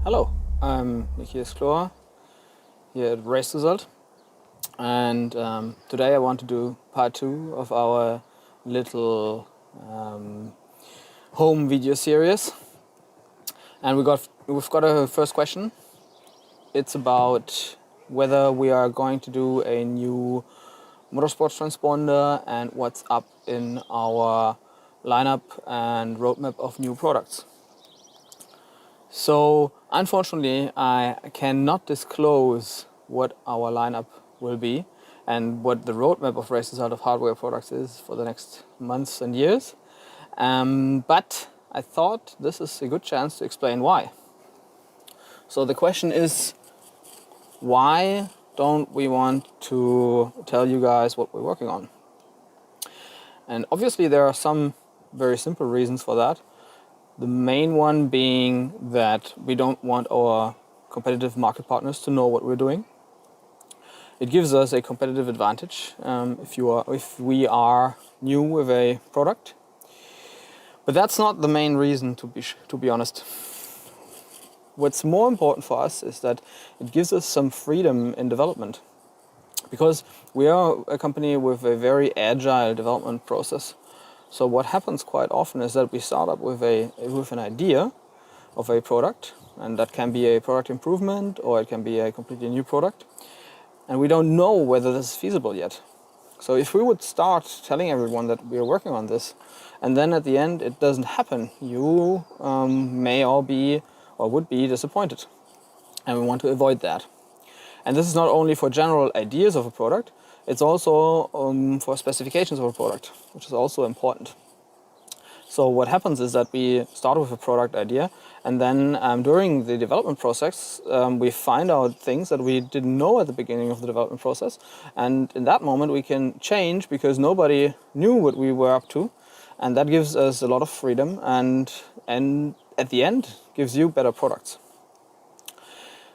Hello, I'm Nikias Klohr here at Race Result, and today I want to do part 2 of our little home video series. And we've got a first question. It's about whether we are going to do a new motorsports transponder and what's up in our lineup and roadmap of new products. So unfortunately, I cannot disclose what our lineup will be and what the roadmap of Race Result of hardware products is for the next months and years. But I thought this is a good chance to explain why. So the question is, why don't we want to tell you guys what we're working on? And obviously there are some very simple reasons for that. The main one being that we don't want our competitive market partners to know what we're doing. It gives us a competitive advantage if we are new with a product. But that's not the main reason, to be honest. What's more important for us is that it gives us some freedom in development, because we are a company with a very agile development process. So what happens quite often is that we start up with an idea of a product, and that can be a product improvement or it can be a completely new product, and we don't know whether this is feasible yet. So if we would start telling everyone that we are working on this, and then at the end it doesn't happen, you may all be or would be disappointed, and we want to avoid that. And this is not only for general ideas of a product, it's also for specifications of a product, which is also important. So what happens is that we start with a product idea, and then during the development process we find out things that we didn't know at the beginning of the development process, and in that moment we can change because nobody knew what we were up to, and that gives us a lot of freedom and at the end gives you better products.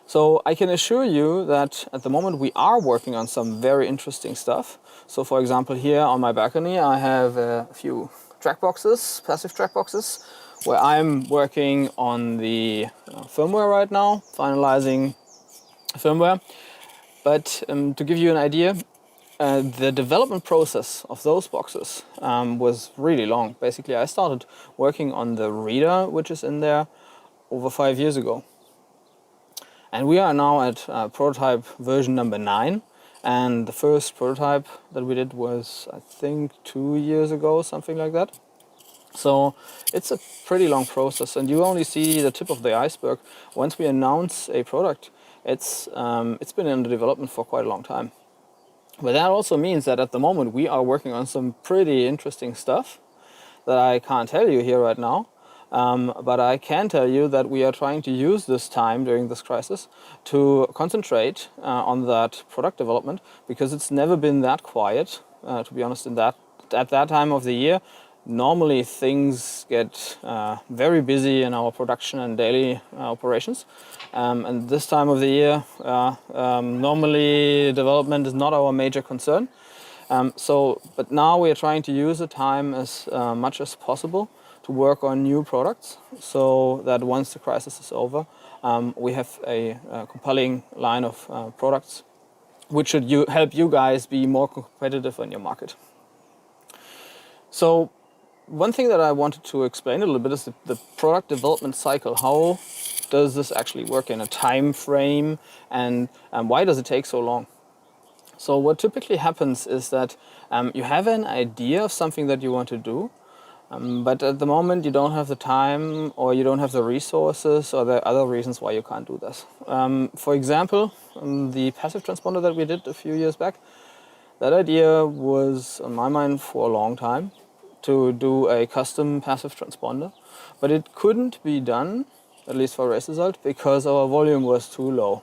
So I can assure you that at the moment we are working on some very interesting stuff. So for example, here on my balcony I have a few track boxes, passive track boxes, where I'm working on the firmware right now, finalizing firmware. But to give you an idea, the development process of those boxes was really long. Basically, I started working on the reader, which is in there, over 5 years ago. And we are now at prototype version number 9, and the first prototype that we did was, I think, 2 years ago, something like that. So it's a pretty long process, and you only see the tip of the iceberg. Once we announce a product, it's been in the development for quite a long time. But that also means that at the moment we are working on some pretty interesting stuff that I can't tell you here right now. But I can tell you that we are trying to use this time during this crisis to concentrate on that product development, because it's never been that quiet, to be honest, at that time of the year. Normally things get very busy in our production and daily operations. And this time of the year, normally development is not our major concern. But now we are trying to use the time as much as possible to work on new products, so that once the crisis is over, we have a compelling line of products which should help you guys be more competitive in your market. So one thing that I wanted to explain a little bit is the product development cycle. How does this actually work in a time frame, and why does it take so long? So what typically happens is that you have an idea of something that you want to do, but at the moment you don't have the time, or you don't have the resources, or there are other reasons why you can't do this. For example, the passive transponder that we did a few years back, that idea was on my mind for a long time, to do a custom passive transponder, but it couldn't be done, at least for Race Result, because our volume was too low.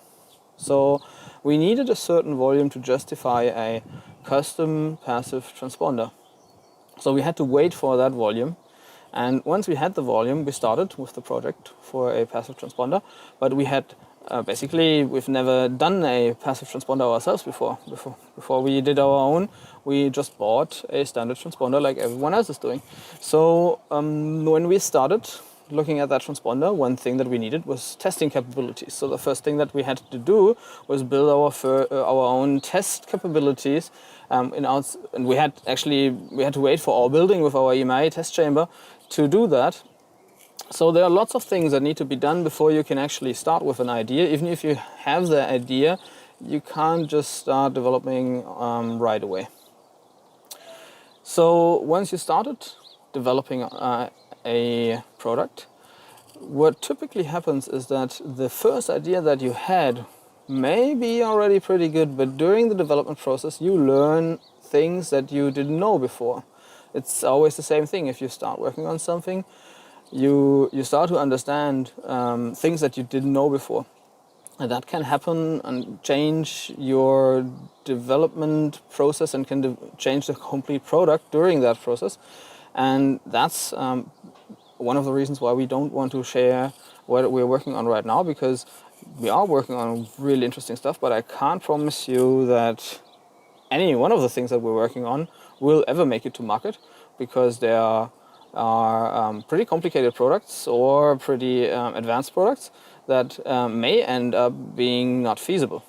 So we needed a certain volume to justify a custom passive transponder. So we had to wait for that volume, and once we had the volume, we started with the project for a passive transponder. But we had we've never done a passive transponder ourselves before. Before we did our own, we just bought a standard transponder like everyone else is doing. So when we started, looking at that transponder, one thing that we needed was testing capabilities. So the first thing that we had to do was build our own test capabilities. And we had to wait for our building with our EMI test chamber to do that. So there are lots of things that need to be done before you can actually start with an idea. Even if you have the idea, you can't just start developing right away. So once you started developing a product, what typically happens is that the first idea that you had may be already pretty good, but during the development process you learn things that you didn't know before. It's always the same thing. If you start working on something, you start to understand things that you didn't know before. And that can happen and change your development process and can change the complete product during that process. And that's one of the reasons why we don't want to share what we're working on right now, because we are working on really interesting stuff, but I can't promise you that any one of the things that we're working on will ever make it to market, because there are pretty complicated products or pretty advanced products that may end up being not feasible.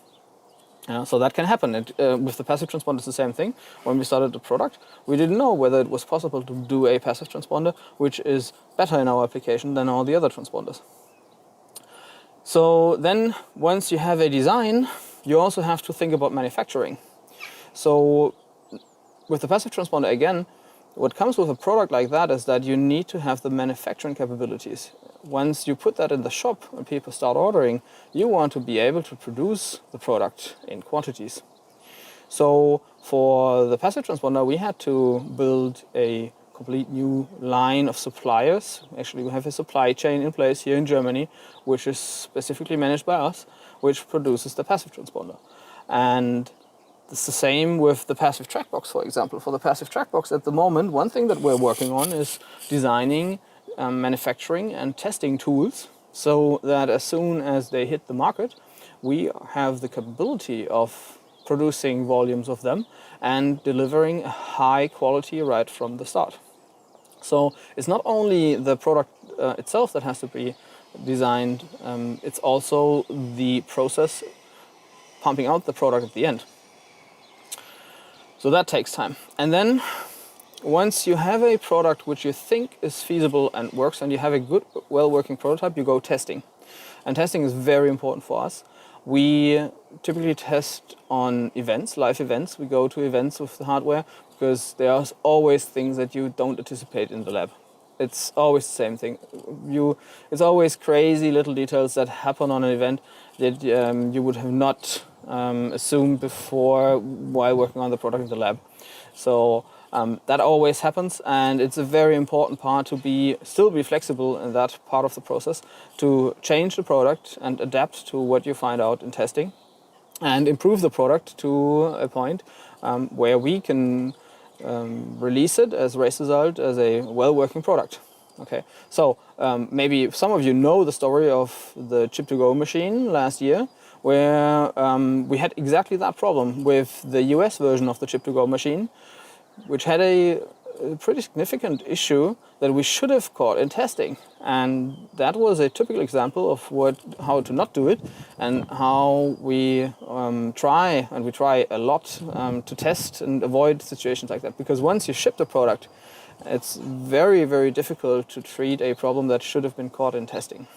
So that can happen. With the passive transponder, it's the same thing. When we started the product, we didn't know whether it was possible to do a passive transponder which is better in our application than all the other transponders. So then, once you have a design, you also have to think about manufacturing. So with the passive transponder, again, what comes with a product like that is that you need to have the manufacturing capabilities. Once you put that in the shop and people start ordering, you want to be able to produce the product in quantities. So for the passive transponder, we had to build a complete new line of suppliers. Actually, we have a supply chain in place here in Germany, which is specifically managed by us, which produces the passive transponder. And it's the same with the passive track box, for example. For the passive track box at the moment, one thing that we're working on is designing, manufacturing and testing tools, so that as soon as they hit the market, we have the capability of producing volumes of them and delivering a high quality right from the start. So it's not only the product itself that has to be designed, it's also the process pumping out the product at the end. So that takes time. And then once you have a product which you think is feasible and works, and you have a good, well-working prototype, you go testing. And testing is very important for us. We typically test on events, live events. We go to events with the hardware because there are always things that you don't anticipate in the lab. It's always the same thing. It's always crazy little details that happen on an event that you would have not assumed before while working on the product in the lab. So that always happens, and it's a very important part to still be flexible in that part of the process, to change the product and adapt to what you find out in testing and improve the product to a point where we can release it as race result as a well-working product. Okay, so maybe some of you know the story of the chip-to-go machine last year, where we had exactly that problem with the US version of the chip-to-go machine, which had a pretty significant issue that we should have caught in testing. And that was a typical example of how to not do it, and how we try a lot to test and avoid situations like that. Because once you ship the product, it's very, very difficult to treat a problem that should have been caught in testing.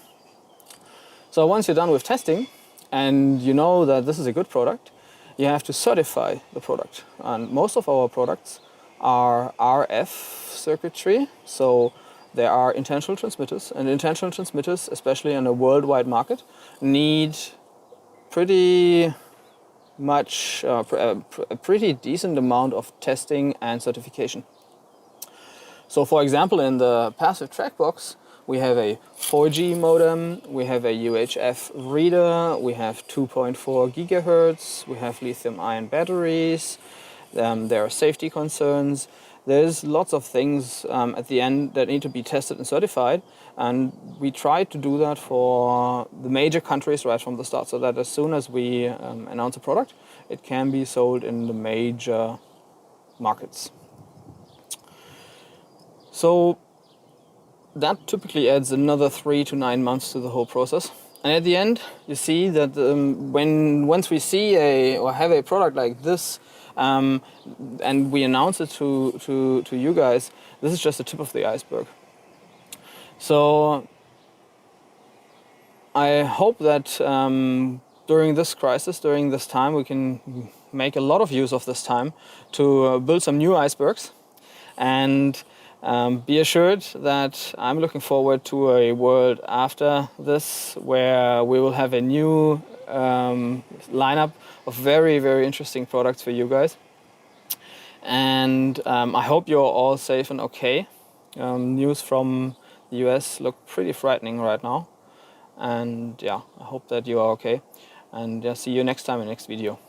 So once you're done with testing, and you know that this is a good product, you have to certify the product. And most of our products are RF circuitry, so there are intentional transmitters, and intentional transmitters, especially in a worldwide market, need pretty much a pretty decent amount of testing and certification. So for example, in the passive track box, we have a 4G modem, we have a UHF reader, we have 2.4 gigahertz, we have lithium-ion batteries, there are safety concerns. There's lots of things at the end that need to be tested and certified, and we try to do that for the major countries right from the start, so that as soon as we announce a product, it can be sold in the major markets. So that typically adds another 3 to 9 months to the whole process. And at the end, you see that once we see or have a product like this, and we announce it to you guys, this is just the tip of the iceberg. So I hope that during this crisis, during this time, we can make a lot of use of this time to build some new icebergs. And be assured that I'm looking forward to a world after this where we will have a new lineup of very, very interesting products for you guys. And I hope you're all safe and okay. News from the US look pretty frightening right now. And yeah, I hope that you are okay. And see you next time in the next video.